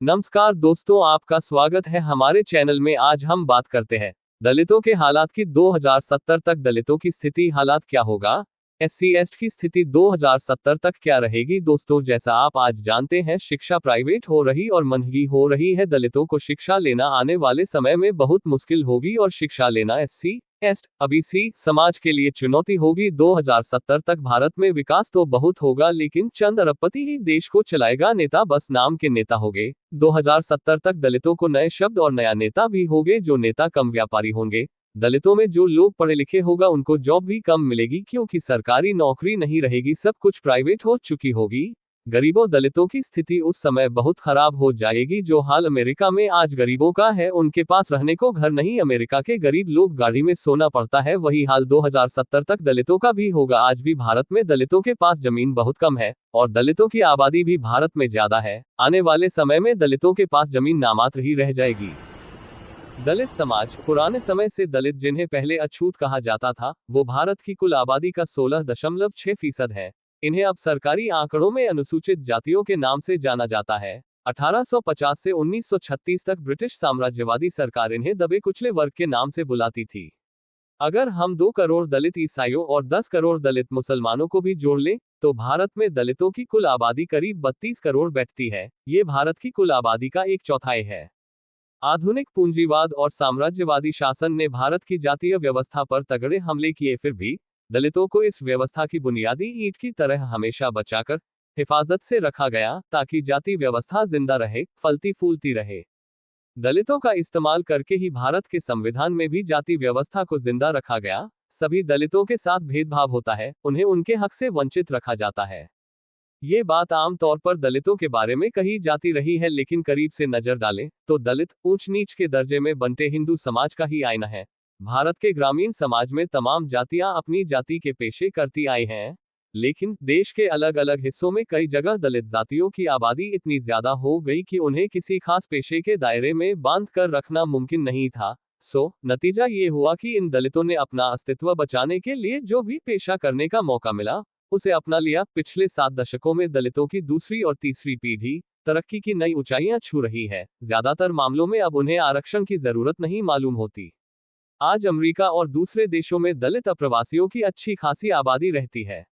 नमस्कार दोस्तों, आपका स्वागत है हमारे चैनल में। आज हम बात करते हैं दलितों के हालात की। 2070 तक दलितों की स्थिति हालात क्या होगा, एससी एसटी की स्थिति 2070 तक क्या रहेगी। दोस्तों, जैसा आप आज जानते हैं, शिक्षा प्राइवेट हो रही और महंगी हो रही है। दलितों को शिक्षा लेना आने वाले समय में बहुत मुश्किल होगी और शिक्षा लेना एससी एसटी ओबीसी समाज के लिए चुनौती होगी। 2070 तक भारत में विकास तो बहुत होगा, लेकिन चंद अरबपति ही देश को चलाएगा। नेता बस नाम के नेता होंगे। 2070 तक दलितों को नए शब्द और नया नेता भी होंगे। जो नेता कम व्यापारी होंगे। दलितों में जो लोग पढ़े लिखे होगा उनको जॉब भी कम मिलेगी, क्योंकि सरकारी नौकरी नहीं रहेगी, सब कुछ प्राइवेट हो चुकी होगी। गरीबों दलितों की स्थिति उस समय बहुत खराब हो जाएगी। जो हाल अमेरिका में आज गरीबों का है, उनके पास रहने को घर नहीं, अमेरिका के गरीब लोग गाड़ी में सोना पड़ता है, वही हाल 2070 तक दलितों का भी होगा। आज भी भारत में दलितों के पास जमीन बहुत कम है और दलितों की आबादी भी भारत में ज्यादा है। आने वाले समय में दलितों के पास जमीन नामात्र ही रह जाएगी। दलित समाज पुराने समय से दलित, जिन्हें पहले अछूत कहा जाता था, वो भारत की कुल आबादी का 16.6% है। इन्हें अब सरकारी आंकड़ों में अनुसूचित जातियों के नाम से जाना जाता है। 1850 से 1936 तक ब्रिटिश साम्राज्यवादी सरकार इन्हें दबे कुचले वर्ग के नाम से बुलाती थी। अगर हम 2 करोड़ दलित ईसाइयों और 10 करोड़ दलित मुसलमानों को भी जोड़ लें, तो भारत में दलितों की कुल आबादी करीब 32 करोड़ बैठती है। ये भारत की कुल आबादी का 1/4 है। आधुनिक पूंजीवाद और साम्राज्यवादी शासन ने भारत की जातीय व्यवस्था पर तगड़े हमले किए, फिर भी दलितों को इस व्यवस्था की बुनियादी ईंट की तरह हमेशा बचाकर हिफाजत से रखा गया, ताकि जाति व्यवस्था जिंदा रहे, फलती फूलती रहे। दलितों का इस्तेमाल करके ही भारत के संविधान में भी जाति व्यवस्था को जिंदा रखा गया। सभी दलितों के साथ भेदभाव होता है, उन्हें उनके हक से वंचित रखा जाता है। ये बात आम तौर पर दलितों के बारे में कही जाती रही है, लेकिन करीब से नजर डालें तो दलित ऊंच नीच के दर्जे में बंटे हिंदू समाज का ही आईना है। भारत के ग्रामीण समाज में तमाम जातियां अपनी जाति के पेशे करती आई हैं, लेकिन देश के अलग अलग हिस्सों में कई जगह दलित जातियों की आबादी इतनी ज्यादा हो गई कि उन्हें किसी खास पेशे के दायरे में बांध कर रखना मुमकिन नहीं था। नतीजा ये हुआ कि इन दलितों ने अपना अस्तित्व बचाने के लिए जो भी पेशा करने का मौका मिला, उसे अपना लिया। पिछले 7 दशकों में दलितों की दूसरी और तीसरी पीढ़ी तरक्की की नई ऊंचाइयां छू रही है। ज्यादातर मामलों में अब उन्हें आरक्षण की जरूरत नहीं मालूम होती। आज अमेरिका और दूसरे देशों में दलित अप्रवासियों की अच्छी खासी आबादी रहती है।